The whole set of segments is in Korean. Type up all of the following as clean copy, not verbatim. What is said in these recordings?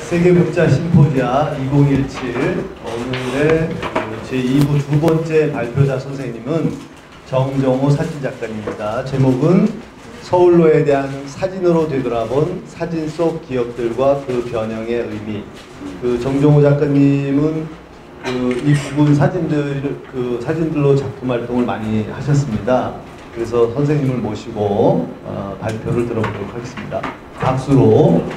세계문자 심포지아 2017 오늘의 제2부 두 번째 발표자 선생님은 정정호 사진작가입니다. 제목은 서울로에 대한 사진으로 되돌아본 사진 속 기억들과 그 변형의 의미. 정정호 작가님은 이 부분 사진들로 작품 활동을 많이 하셨습니다. 그래서 선생님을 모시고 발표를 들어보도록 하겠습니다. 박수로. 네.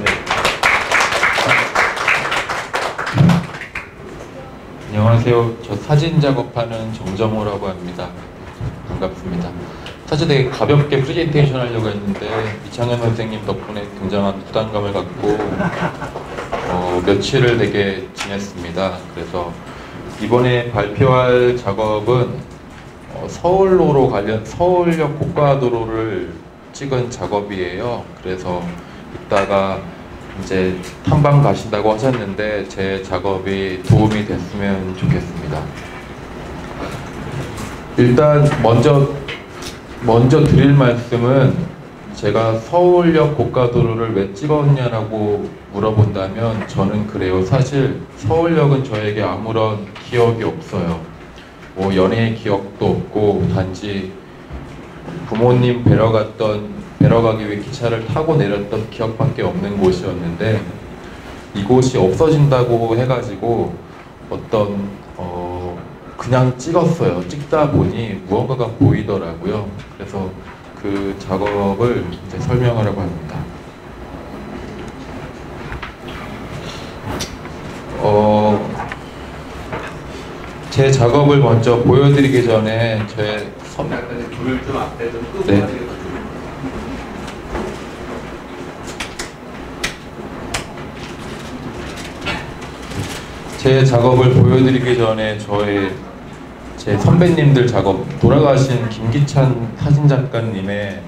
안녕하세요. 저 사진 작업하는 정정호라고 합니다. 반갑습니다. 사실 되게 가볍게 프레젠테이션 하려고 했는데 이창현 선생님 덕분에 굉장한 부담감을 갖고 며칠을 되게 지냈습니다. 그래서 이번에 발표할 작업은 서울로로 관련 서울역 고가도로를 찍은 작업이에요. 그래서 이따가 이제 탐방 가신다고 하셨는데 제 작업이 도움이 됐으면 좋겠습니다. 일단 먼저 드릴 말씀은 제가 서울역 고가도로를 왜 찍었냐라고 물어본다면 저는 그래요. 사실 서울역은 저에게 아무런 기억이 없어요. 뭐 연애의 기억도 없고 단지 부모님 뵈러 가기 위해 기차를 타고 내렸던 기억밖에 없는 곳이었는데 이곳이 없어진다고 해가지고 그냥 찍었어요. 찍다 보니 무언가가 보이더라고요. 그래서 그 작업을 이제 설명하려고 합니다. 제 작업을 먼저 보여드리기 전에 제 불을 좀 앞에 좀 끄고 네. 제 작업을 보여드리기 전에 제 선배님들 작업, 돌아가신 김기찬 사진작가님의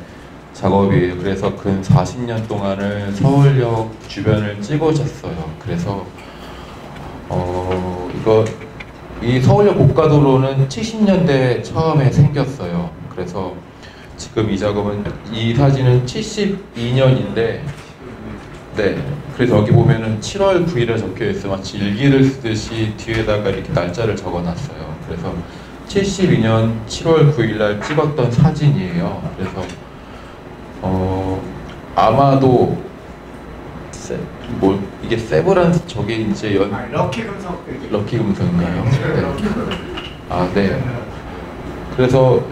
작업이에요. 그래서 근 40년 동안을 서울역 주변을 찍으셨어요. 그래서 이 서울역 고가도로는 70년대에 처음에 생겼어요. 그래서 지금 이 사진은 72년인데 네, 그래서 여기 보면은 7월 9일에 적혀 있어요. 마치 일기를 쓰듯이 뒤에다가 이렇게 날짜를 적어놨어요. 그래서 72년 7월 9일 날 찍었던 사진이에요. 그래서 아마도 이게 세브란스 저게 이제 럭키 금속인가요? 네. 아, 네. 그래서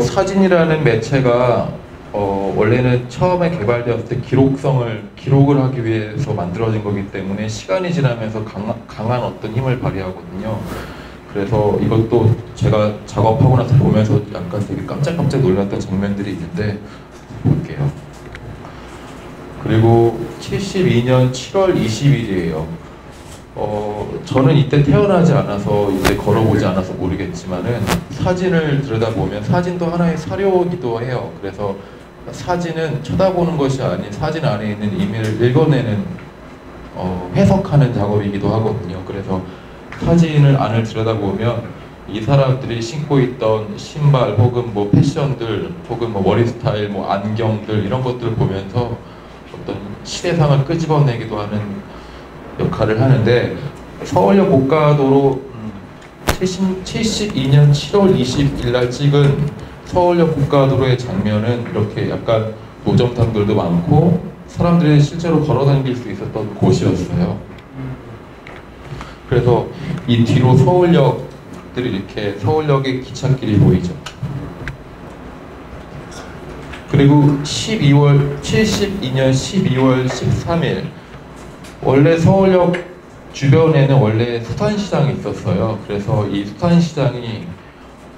사진이라는 매체가 원래는 처음에 개발되었을 때 기록을 하기 위해서 만들어진 거기 때문에 시간이 지나면서 강한 어떤 힘을 발휘하거든요. 그래서 이것도 제가 작업하고 나서 보면서 약간 되게 깜짝깜짝 놀랐던 장면들이 있는데 볼게요. 그리고 72년 7월 20일이에요. 저는 이때 태어나지 않아서 이때 걸어보지 않아서 모르겠지만은 사진을 들여다보면 사진도 하나의 사료이기도 해요. 그래서 사진은 쳐다보는 것이 아닌 사진 안에 있는 의미를 읽어내는 해석하는 작업이기도 하거든요. 그래서 사진을 안을 들여다보면 이 사람들이 신고 있던 신발 혹은 뭐 패션들 혹은 뭐 머리 스타일, 뭐 안경들 이런 것들을 보면서 어떤 시대상을 끄집어내기도 하는 역할을 하는데 서울역 고가도로 72년 7월 20일 날 찍은 서울역 고가도로의 장면은 이렇게 약간 노점탕들도 많고 사람들이 실제로 걸어다닐 수 있었던 곳이었어요. 그래서 이 뒤로 서울역들이 이렇게 서울역의 기찻길이 보이죠. 그리고 72년 12월 13일 원래 서울역 주변에는 원래 수산시장이 있었어요. 그래서 이 수산시장이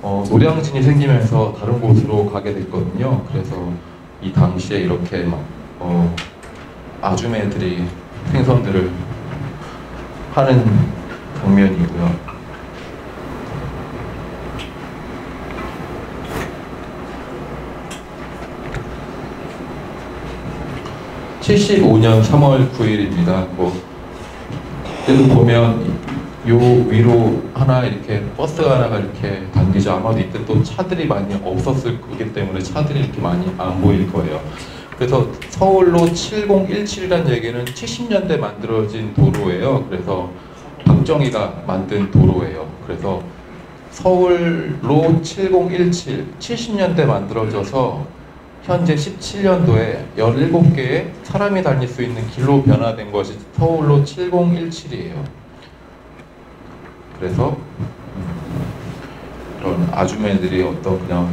노량진이 생기면서 다른 곳으로 가게 됐거든요. 그래서 이 당시에 이렇게 막 아주매들이 생선들을 하는 장면이고요. 75년 3월 9일입니다. 그때도 보면 요 위로 하나 이렇게 버스가 하나가 이렇게 당기죠. 아마도 이때 또 차들이 많이 없었을 거기 때문에 차들이 이렇게 많이 안 보일 거예요. 그래서 서울로 7017이라는 얘기는 70년대 만들어진 도로예요. 그래서 박정희가 만든 도로예요. 그래서 서울로 7017, 70년대 만들어져서 현재 17년도에 17개의 사람이 다닐 수 있는 길로 변화된 것이 서울로 7017이에요. 그래서 이런 아주머니들이 어떤 그냥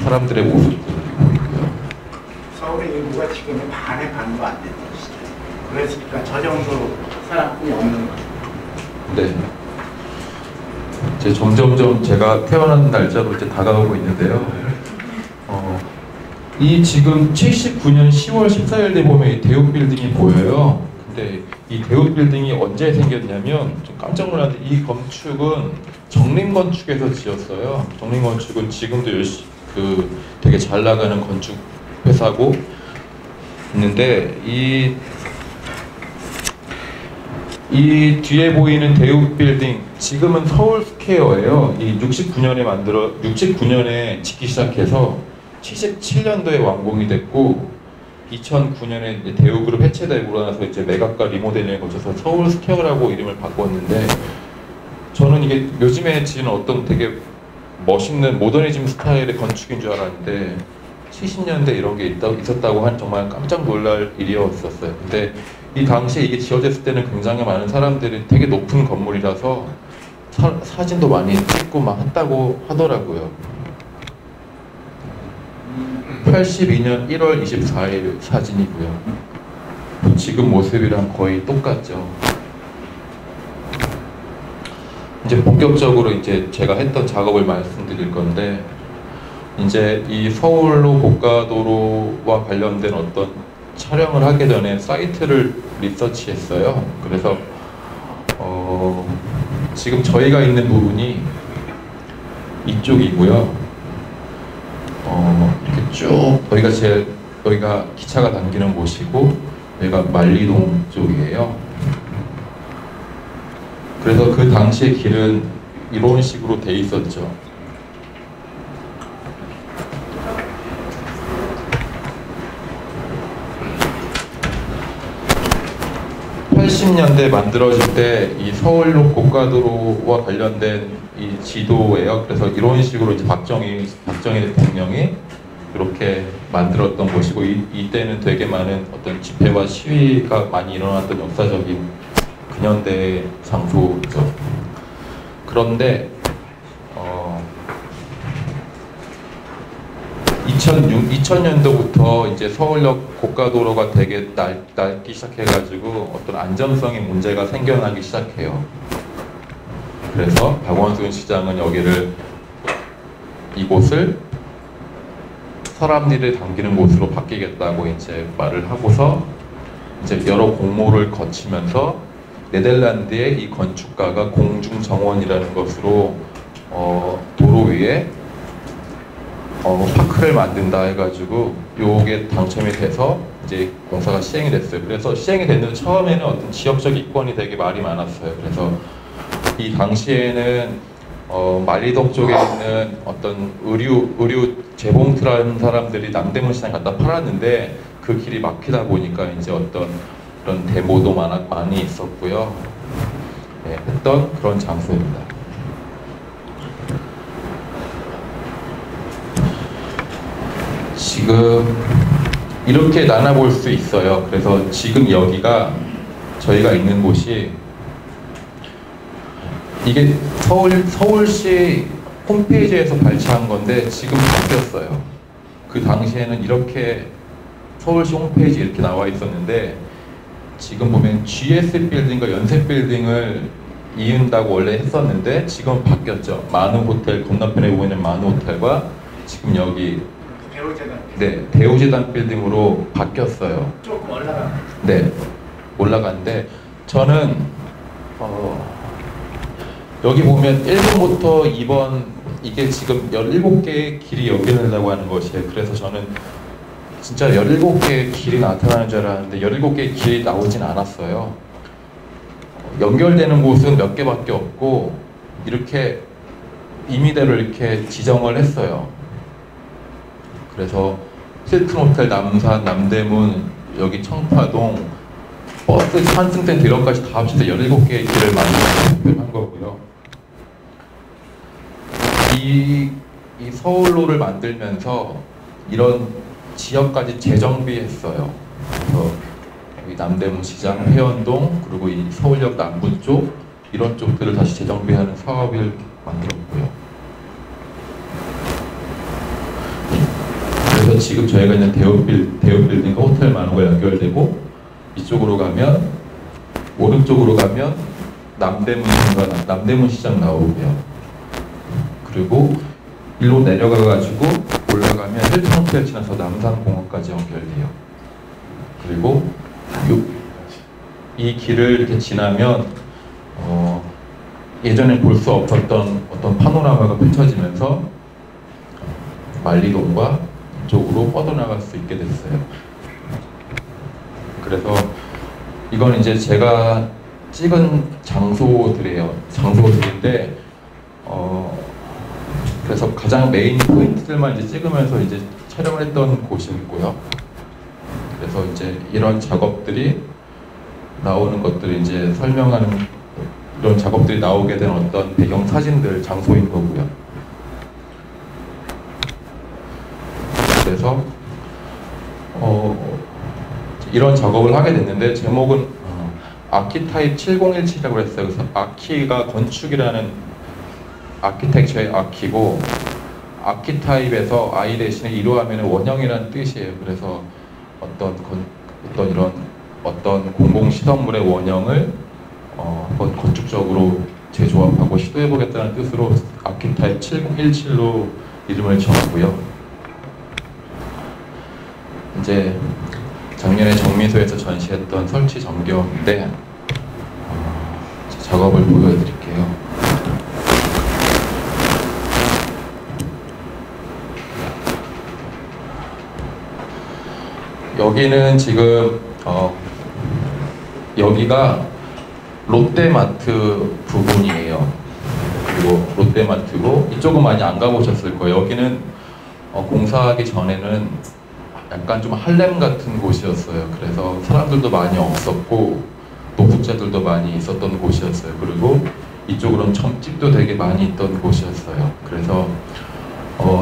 사람들의 모습들을 보이고요. 서울의 인구가 지금의 반의 반도 안 되는 시대예요. 그랬으니까 저 정도 사람이 없는 거예요. 네. 이제 점점점 제가 태어난 날짜로 이제 다가오고 있는데요. 이 지금 79년 10월 14일에 보면 이 대우 빌딩이 보여요. 근데 이 대우 빌딩이 언제 생겼냐면 좀 깜짝 놀랐는데 이 건축은 정림건축에서 지었어요. 정림건축은 지금도 되게 잘 나가는 건축 회사고 있는데 이 뒤에 보이는 대우 빌딩 지금은 서울 스퀘어예요. 이 69년에 짓기 시작해서 77년도에 완공이 됐고 2009년에 이제 대우그룹 해체되고 나서 이제 매각과 리모델링을 거쳐서 서울 스퀘어라고 이름을 바꿨는데 저는 이게 요즘에 지은 어떤 되게 멋있는 모더니즘 스타일의 건축인 줄 알았는데 70년대 이런 게 있었다고 한 정말 깜짝 놀랄 일이었었어요. 근데 이 당시에 이게 지어졌을 때는 굉장히 많은 사람들이 되게 높은 건물이라서 사진도 많이 찍고 막 했다고 하더라고요. 82년 1월 24일 사진이고요. 지금 모습이랑 거의 똑같죠. 이제 본격적으로 이제 제가 했던 작업을 말씀드릴 건데 이제 이 서울로 고가도로와 관련된 어떤 촬영을 하기 전에 사이트를 리서치했어요. 그래서 지금 저희가 있는 부분이 이쪽이고요. 이렇게 쭉 여기가 기차가 당기는 곳이고 여기가 만리동 쪽이에요. 그래서 그 당시의 길은 이런 식으로 돼 있었죠. (80년대) 만들어질 때 이 서울로 고가도로와 관련된 이 지도예요. 그래서 이런 식으로 이제 박정희 대통령이 이렇게 만들었던 곳이고 이때는 되게 많은 어떤 집회와 시위가 많이 일어났던 역사적인 근현대 장소죠. 그런데 2000년도부터 이제 서울역 고가도로가 되게 낡기 시작해가지고 어떤 안전성의 문제가 생겨나기 시작해요. 그래서 박원순 시장은 이곳을 사람들이 당기는 곳으로 바뀌겠다고 이제 말을 하고서 이제 여러 공모를 거치면서 네덜란드의 이 건축가가 공중정원이라는 것으로 도로 위에 파크를 만든다 해가지고 요게 당첨이 돼서 이제 공사가 시행이 됐어요. 그래서 시행이 됐는데 처음에는 어떤 지역적 이권이 되게 말이 많았어요. 그래서 이 당시에는 만리동 쪽에 있는 어떤 의류 재봉틀하는 사람들이 남대문 시장 갖다 팔았는데 그 길이 막히다 보니까 이제 어떤 그런 데모도 많이 있었고요. 네, 했던 그런 장소입니다. 지금 이렇게 나눠볼 수 있어요. 그래서 지금 여기가 저희가 있는 곳이 이게 서울시 홈페이지에서 발췌한 건데 지금 바뀌었어요. 그 당시에는 이렇게 서울시 홈페이지 이렇게 나와 있었는데 지금 보면 GS 빌딩과 연세 빌딩을 이은다고 원래 했었는데 지금 바뀌었죠. 만우 호텔 건너편에 보이는 만우 호텔과 지금 여기 대우재단 빌딩으로 바뀌었어요. 조금 올라가. 네, 올라갔는데 저는 여기 보면 1번부터 2번 이게 지금 17개의 길이 연결된다고 하는 것이에요. 그래서 저는 진짜 17개의 길이 나타나는 줄 알았는데 17개의 길이 나오진 않았어요. 연결되는 곳은 몇 개밖에 없고 이렇게 임의대로 이렇게 지정을 했어요. 그래서 실크호텔 남산, 남대문, 여기 청파동, 버스 환승된 대로까지 다 합쳐서 17개의 길을 만들어서 한 거고요. 이 서울로를 만들면서 이런 지역까지 재정비했어요. 그래서 이 남대문 시장, 회원동, 그리고 이 서울역 남부 쪽 이런 쪽들을 다시 재정비하는 사업을 만들었고요. 그래서 지금 저희가 있는 대우빌딩과 호텔 만호가 연결되고 이쪽으로 가면 오른쪽으로 가면 남대문 시장 나오고요. 그리고 일로 내려가가지고 올라가면 힐튼 호텔 지나서 남산공원까지 연결돼요. 그리고 이 길을 이렇게 지나면 예전에 볼 수 없었던 어떤 파노라마가 펼쳐지면서 만리동과 이쪽으로 뻗어나갈 수 있게 됐어요. 그래서 이건 이제 제가 찍은 장소들인데 그래서 가장 메인 포인트들만 이제 찍으면서 이제 촬영을 했던 곳이고요. 그래서 이제 이런 작업들이 나오는 것들이 이제 설명하는 이런 작업들이 나오게 된 어떤 배경 사진들 장소인 거고요. 그래서 이런 작업을 하게 됐는데 제목은 아키타입 7017이라고 했어요. 그래서 아키가 건축이라는 아키텍처의 아키고 아키타입에서 I 대신에 이로 하면 원형이라는 뜻이에요. 그래서 어떤 공공시설물의 원형을 한번 건축적으로 재조합하고 시도해보겠다는 뜻으로 아키타입 7017로 이름을 정하고요. 이제 작년에 정미소에서 전시했던 설치 점경인데 작업을 보여드릴게요. 여기는 지금 여기가 롯데마트 부분이에요. 그리고 롯데마트고 이쪽은 많이 안 가보셨을 거예요. 여기는 공사하기 전에는 약간 좀 할렘 같은 곳이었어요. 그래서 사람들도 많이 없었고 노숙자들도 많이 있었던 곳이었어요. 그리고 이쪽으로는 점집도 되게 많이 있던 곳이었어요. 그래서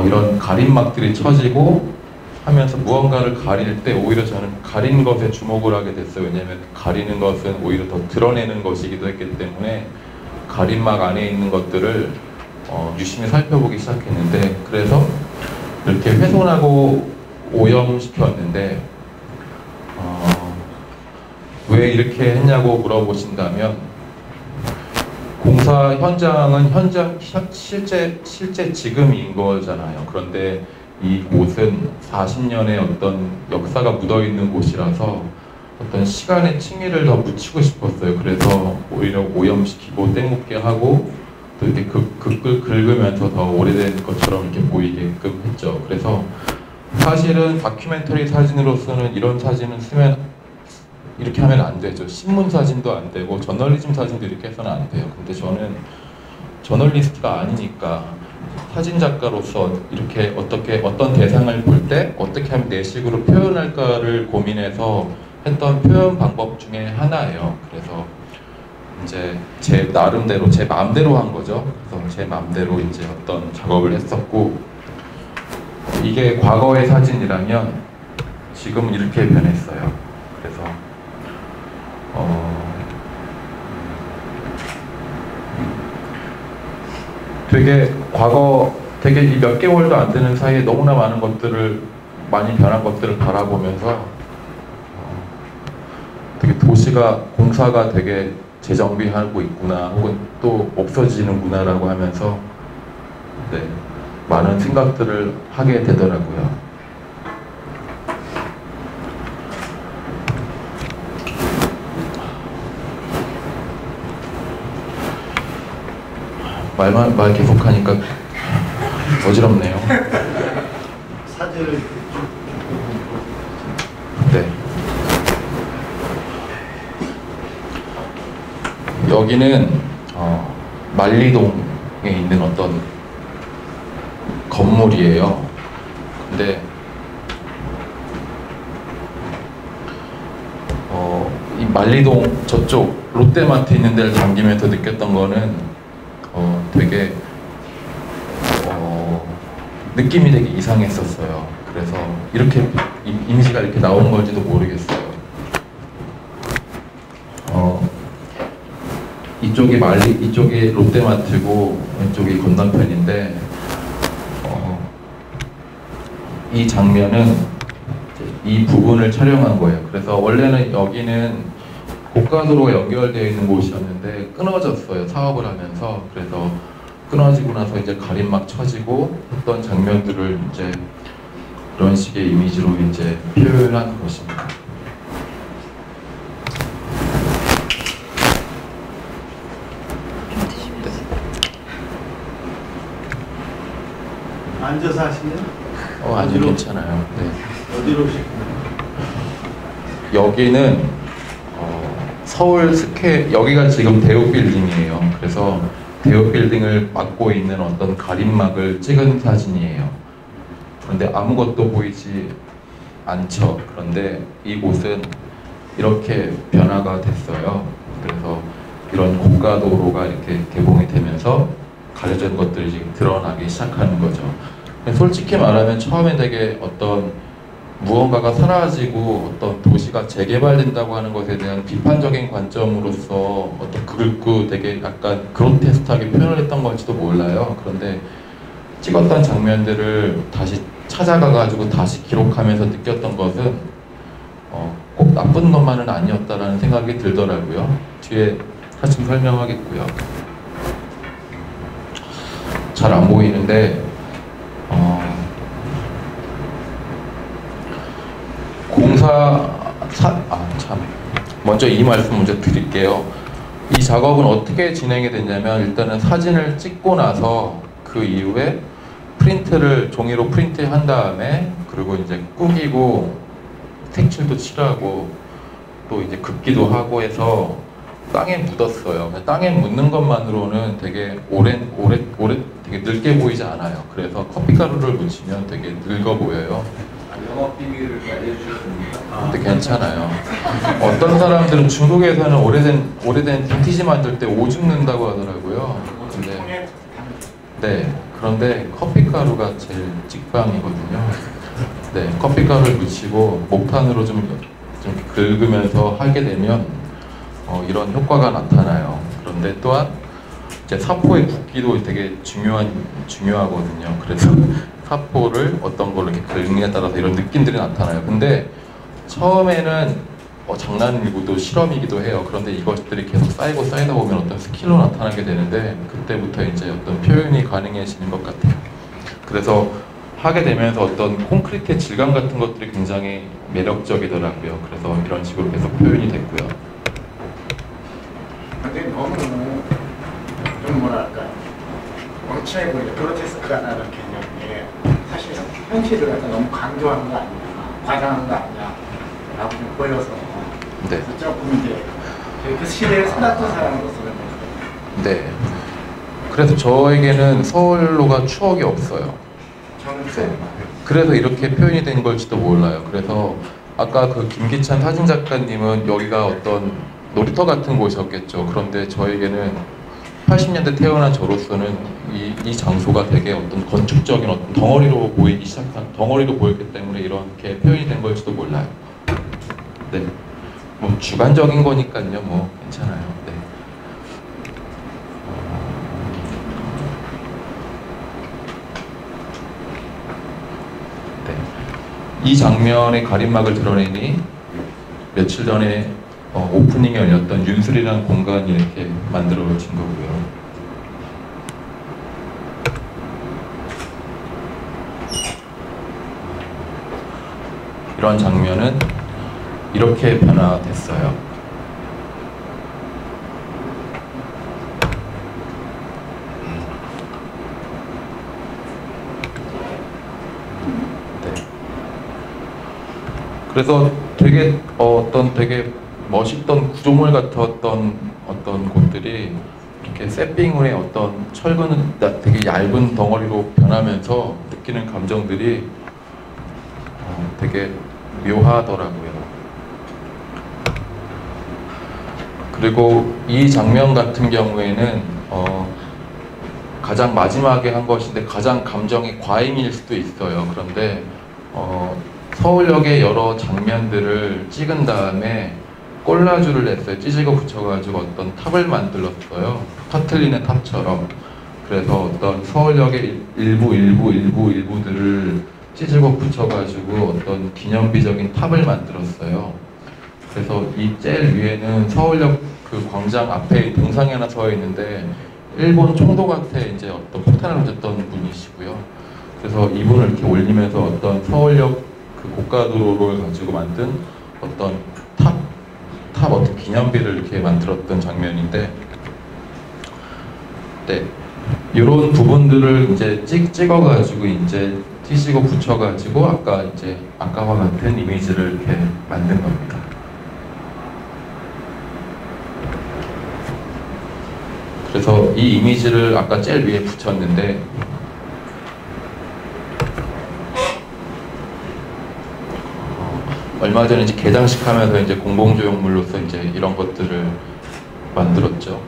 이런 가림막들이 쳐지고 하면서 무언가를 가릴 때 오히려 저는 가린 것에 주목을 하게 됐어요. 왜냐하면 가리는 것은 오히려 더 드러내는 것이기도 했기 때문에 가림막 안에 있는 것들을 유심히 살펴보기 시작했는데 그래서 이렇게 훼손하고 오염시켰는데 왜 이렇게 했냐고 물어보신다면 공사 현장은 실제 지금인 거잖아요. 그런데 이 곳은 40년의 어떤 역사가 묻어있는 곳이라서 어떤 시간의 층위를 더 묻히고 싶었어요. 그래서 오히려 오염시키고 때묻게 하고 또 이렇게 긁으면서 더 오래된 것처럼 이렇게 보이게끔 했죠. 그래서 사실은 다큐멘터리 사진으로서는 이런 사진은 쓰면 이렇게 하면 안 되죠. 신문 사진도 안 되고 저널리즘 사진도 이렇게 해서는 안 돼요. 근데 저는 저널리스트가 아니니까 사진 작가로서 이렇게 어떤 대상을 볼 때 어떻게 하면 내식으로 표현할까를 고민해서 했던 표현 방법 중에 하나예요. 그래서 이제 제 나름대로 제 마음대로 한 거죠. 그래서 제 마음대로 이제 어떤 작업을 했었고 이게 과거의 사진이라면 지금은 이렇게 변했어요. 그래서 되게 몇 개월도 안 되는 사이에 너무나 많은 것들을 많이 변한 것들을 바라보면서 되게 도시가 공사가 되게 재정비하고 있구나 혹은 또 없어지는구나라고 하면서 네, 많은 생각들을 하게 되더라고요. 말 계속하니까 어지럽네요. 사진을 네. 여기는 만리동에 있는 어떤 건물이에요. 근데 만리동 저쪽 롯데마트 있는 데를 당기면서 느꼈던 거는 되게 느낌이 되게 이상했었어요. 그래서 이렇게 이미지가 이렇게 나온 건지도 모르겠어요. 이쪽이 롯데마트고 왼쪽이 건너편인데 이 장면은 이 부분을 촬영한 거예요. 그래서 원래는 여기는 고가도로가 연결되어 있는 곳이었는데 끊어졌어요. 사업을 하면서. 그래서 끊어지고 나서 이제 가림막 쳐지고 했던 장면들을 이제 이런 식의 이미지로 이제 표현한 것입니다. 앉아서 하시면? 아주 괜찮아요. 네. 어디로 오실까요? 여기는 서울 스퀘, 여기가 지금 대우빌딩이에요. 그래서 대우빌딩을 막고 있는 어떤 가림막을 찍은 사진이에요. 그런데 아무것도 보이지 않죠. 그런데 이곳은 이렇게 변화가 됐어요. 그래서 이런 고가도로가 이렇게 개봉이 되면서 가려진 것들이 지금 드러나기 시작하는 거죠. 솔직히 말하면 처음에 되게 어떤 무언가가 사라지고 어떤 도시가 재개발된다고 하는 것에 대한 비판적인 관점으로서 어떤 긁고 되게 약간 그로테스크하게 표현을 했던 걸지도 몰라요. 그런데 찍었던 장면들을 다시 찾아가가지고 다시 기록하면서 느꼈던 것은 꼭 나쁜 것만은 아니었다라는 생각이 들더라고요. 뒤에 사실 설명하겠고요. 잘 안 보이는데 먼저 이 말씀 먼저 드릴게요. 이 작업은 어떻게 진행이 됐냐면 일단은 사진을 찍고 나서 그 이후에 종이로 프린트한 다음에 그리고 이제 꾸기고 색칠도 칠하고 또 이제 긋기도 하고 해서 땅에 묻었어요. 땅에 묻는 것만으로는 되게 되게 늙게 보이지 않아요. 그래서 커피가루를 묻히면 되게 늙어 보여요. 영업 비밀을 알려주셨습니까? 근데 괜찮아요. 어떤 사람들은 중국에서는 오래된 빈티지 만들 때 오줌 넣는다고 하더라고요. 근데 네, 그런데 커피가루가 제일 직방이거든요. 네, 커피가루를 묻히고 목탄으로 좀 긁으면서 하게 되면 이런 효과가 나타나요. 그런데 또한 이제 사포의 굵기도 되게 중요하거든요. 그래서 사포를 어떤 걸로 이렇게 긁느냐에 따라서 이런 느낌들이 나타나요. 근데 처음에는 장난이고도 실험이기도 해요. 그런데 이것들이 계속 쌓이다 보면 어떤 스킬로 나타나게 되는데 그때부터 이제 어떤 표현이 가능해지는 것 같아요. 그래서 하게 되면서 어떤 콘크리트의 질감 같은 것들이 굉장히 매력적이더라고요. 그래서 이런 식으로 계속 표현이 됐고요. 근데 너무 좀 뭐랄까 엉치해 보이죠. 그로테스크하다는 개념이 사실 현실을 갖다 너무 강조한 거 아니냐, 과장한 거 아니냐 라고 좀 보여서 네. 그래서 조금 이제 그 시대에 살았던 사람으로서는 네. 그래서 저에게는 서울로가 추억이 없어요. 저는 네. 그래서 이렇게 표현이 된 걸지도 몰라요. 그래서 아까 그 김기찬 사진작가님은 여기가 어떤 놀이터 같은 곳이었겠죠. 그런데 저에게는 80년대 태어난 저로서는 이 장소가 되게 어떤 건축적인 어떤 덩어리로 보였기 때문에 이렇게 표현이 된 걸지도 몰라요. 네. 뭐 주관적인 거니까요. 뭐 괜찮아요. 네. 네. 이 장면의 가림막을 드러내니 며칠 전에 오프닝이 열렸던 윤술이라는 공간이 이렇게 만들어진 거고요. 이런 장면은 이렇게 변화됐어요. 네. 그래서 되게 되게 멋있던 구조물 같았던 어떤 곳들이 이렇게 세핑후에 어떤 철근 되게 얇은 덩어리로 변하면서 느끼는 감정들이 되게 묘하더라고요. 그리고 이 장면 같은 경우에는 가장 마지막에 한 것인데 가장 감정이 과잉일 수도 있어요. 그런데 서울역의 여러 장면들을 찍은 다음에 콜라주를 냈어요. 찢고 붙여가지고 어떤 탑을 만들었어요. 터틀리는 탑처럼. 그래서 어떤 서울역의 일부들을 찢고 붙여가지고 어떤 기념비적인 탑을 만들었어요. 그래서 이 제일 위에는 서울역 그 광장 앞에 동상이 하나 서 있는데 일본 총독한테 이제 어떤 폭탄을 던졌던 분이시고요. 그래서 이분을 이렇게 올리면서 어떤 서울역 그 고가도로를 가지고 만든 어떤 탑 어떤 기념비를 이렇게 만들었던 장면인데, 네, 이런 부분들을 이제 찍어가지고 이제 튀시고 붙여가지고 아까와 같은 이미지를 이렇게 만든 겁니다. 그래서 이 이미지를 아까 제일 위에 붙였는데 얼마 전에 이제 개장식 하면서 이제 공공조형물로서 이제 이런 것들을 만들었죠.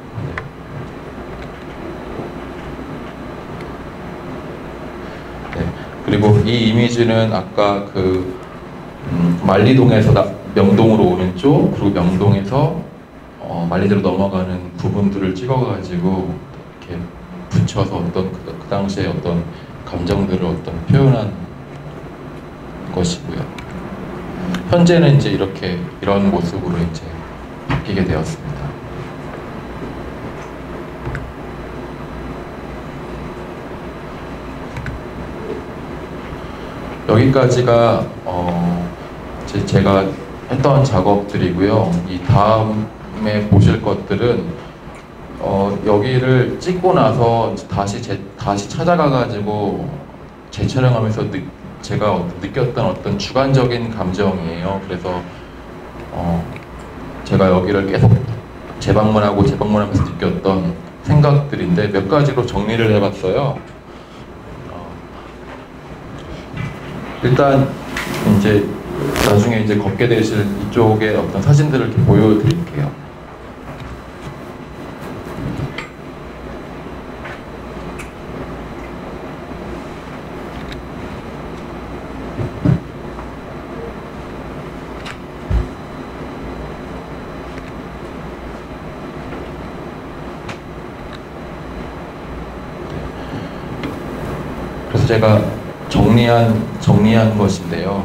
네. 그리고 이 이미지는 아까 그 만리동에서 명동으로 오는 쪽, 그리고 명동에서 만리대로 넘어가는 부분들을 찍어가지고 이렇게 붙여서 어떤 그 당시에 어떤 감정들을 어떤 표현한 것이고요. 현재는 이제 이런 모습으로 이제 바뀌게 되었습니다. 여기까지가 제가 했던 작업들이고요. 이 다음에 보실 것들은 여기를 찍고 나서 다시 찾아가가지고 재촬영하면서 제가 느꼈던 어떤 주관적인 감정이에요. 그래서 제가 여기를 계속 재방문하면서 느꼈던 생각들인데 몇 가지로 정리를 해봤어요. 일단 이제 나중에 이제 걷게 되실 이쪽의 어떤 사진들을 이렇게 보여드릴게요. 그래서 제가 정리한 것인데요.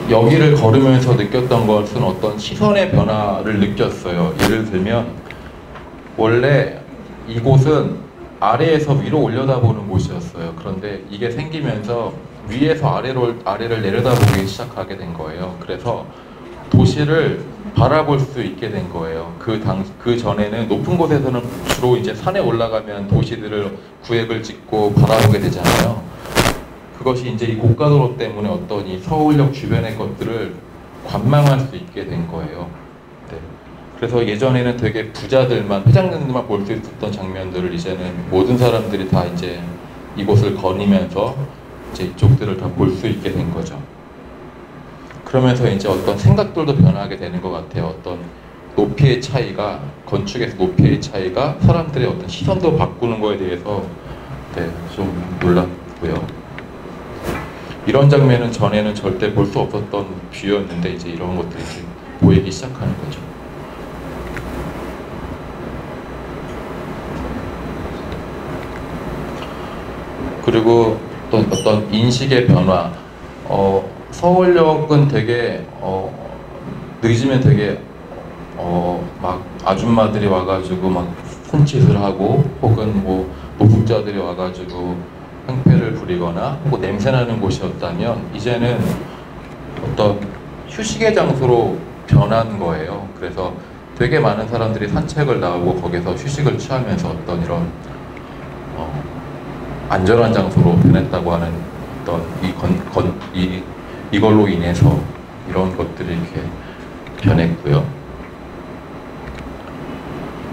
여기를 걸으면서 느꼈던 것은 어떤 시선의 변화를 느꼈어요. 예를 들면 원래 이곳은 아래에서 위로 올려다보는 곳이었어요. 그런데 이게 생기면서 위에서 아래를 내려다보기 시작하게 된 거예요. 그래서 도시를 바라볼 수 있게 된 거예요. 그 전에는 높은 곳에서는 주로 이제 산에 올라가면 도시들을 구획을 짓고 바라보게 되잖아요. 그것이 이제 이 고가도로 때문에 어떤 이 서울역 주변의 것들을 관망할 수 있게 된 거예요. 네. 그래서 예전에는 되게 부자들만, 회장님들만 볼 수 있었던 장면들을 이제는 모든 사람들이 다 이제 이곳을 거니면서 이제 이쪽들을 다 볼 수 있게 된 거죠. 그러면서 이제 어떤 생각들도 변하게 되는 것 같아요. 어떤 높이의 차이가, 건축에서 높이의 차이가 사람들의 어떤 시선도 바꾸는 거에 대해서 좀 놀랐고요. 이런 장면은 전에는 절대 볼 수 없었던 뷰였는데 이제 이런 것들이 이제 보이기 시작하는 거죠. 그리고 또 어떤 인식의 변화. 서울역은 되게 늦으면 되게 막 아줌마들이 와가지고 막 손짓을 하고 혹은 뭐 노숙자들이 와가지고 행패를 부리거나 혹은 냄새나는 곳이었다면 이제는 어떤 휴식의 장소로 변한 거예요. 그래서 되게 많은 사람들이 산책을 나오고 거기서 휴식을 취하면서 어떤 이런 안전한 장소로 변했다고 하는 어떤 이걸로 인해서 이런 것들이 이렇게 변했고요.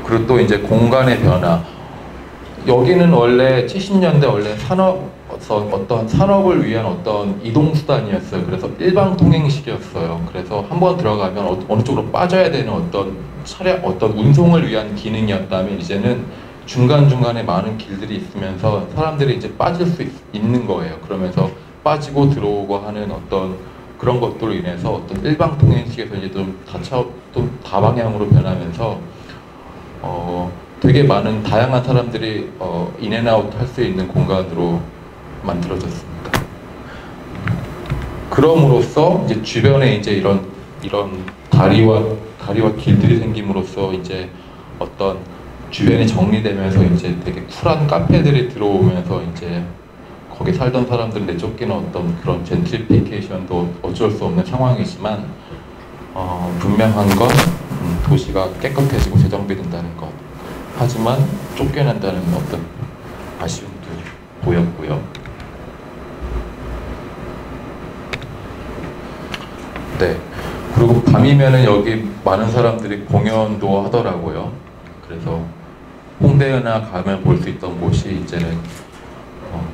그리고 또 이제 공간의 변화. 여기는 원래 70년대 원래 어떤 산업을 위한 어떤 이동수단이었어요. 그래서 일방통행식이었어요. 그래서 한번 들어가면 어느 쪽으로 빠져야 되는 어떤 어떤 운송을 위한 기능이었다면 이제는 중간중간에 많은 길들이 있으면서 사람들이 이제 빠질 수 있는 거예요. 그러면서 빠지고 들어오고 하는 어떤 그런 것들로 인해서 어떤 일방통행식에서 이제 좀 다방향으로 변하면서 되게 많은 다양한 사람들이 인앤아웃 할 수 있는 공간으로 만들어졌습니다. 그럼으로써 이제 주변에 이제 이런 다리와 길들이 생김으로써 이제 어떤 주변이 정리되면서 이제 되게 쿨한 카페들이 들어오면서 이제 거기 살던 사람들 내쫓기는 어떤 그런 젠트리피케이션도 어쩔 수 없는 상황이지만 분명한 건 도시가 깨끗해지고 재정비된다는 것. 하지만 쫓겨난다는 어떤 아쉬움도 보였고요. 네. 그리고 밤이면은 여기 많은 사람들이 공연도 하더라고요. 그래서 홍대나 가면 볼 수 있던 곳이 이제는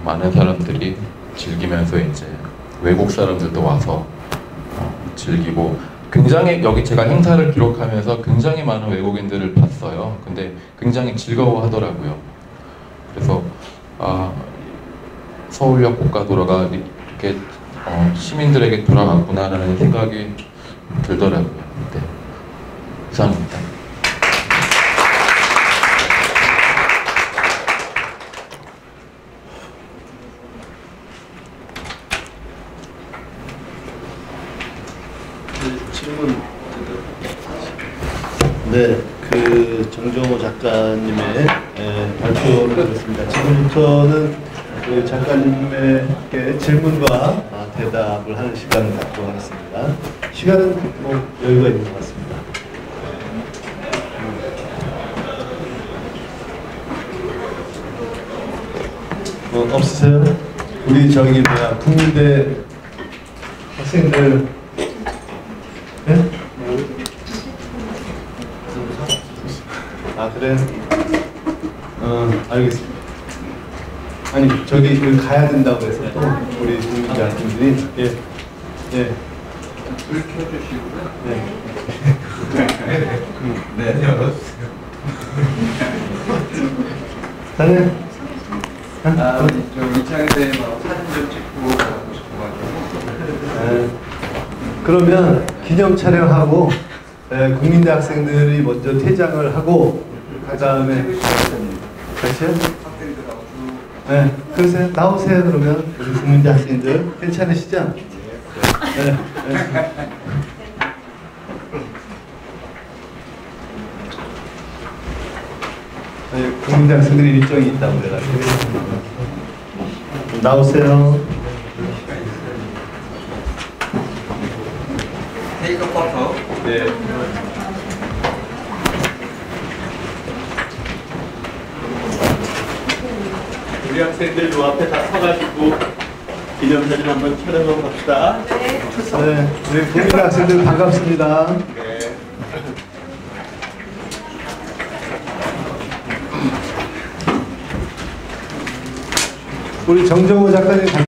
많은 사람들이 즐기면서 이제 외국 사람들도 와서 즐기고 굉장히 여기 제가 행사를 기록하면서 굉장히 많은 외국인들을 봤어요. 근데 굉장히 즐거워하더라고요. 그래서 서울역 고가도로가 이렇게 시민들에게 돌아갔구나라는 생각이 들더라고요. 네. 이상입니다. 질문. 네, 그 정정호 작가님의 발표를 들었습니다. 지금부터는 그 작가님에게 질문과 대답을 하는 시간을 갖도록 하겠습니다. 시간은 뭐 여유가 있는 것 같습니다. 없으세요? 우리 저기 국민대 학생들 네? 그래? 알겠습니다. 아니 저기 가야 된다고 해서 또 우리 국민대 학생들이 예. 불 켜주시고요. 네. 네, 열어주세요. 사장님. 저 이창대 사진 좀 찍고 가고 싶어가지고. 그러면 기념 촬영하고 국민대 학생들이 먼저 퇴장을 하고 그 다음에 같이요? 학생들하고 네, 그러세요. 나오세요. 그러면 우리 국민대 학생들 괜찮으시죠? 네. 국민대 학생들이 일정이 있다고 그래가지고 나오세요. 테이크 포토. 네. 우리 학생들 요 앞에 다 서가지고 기념사진 한번 촬영하고 갑시다. 네, 우리 국민대 학생들 반갑습니다. 네. 우리 정정호 작가님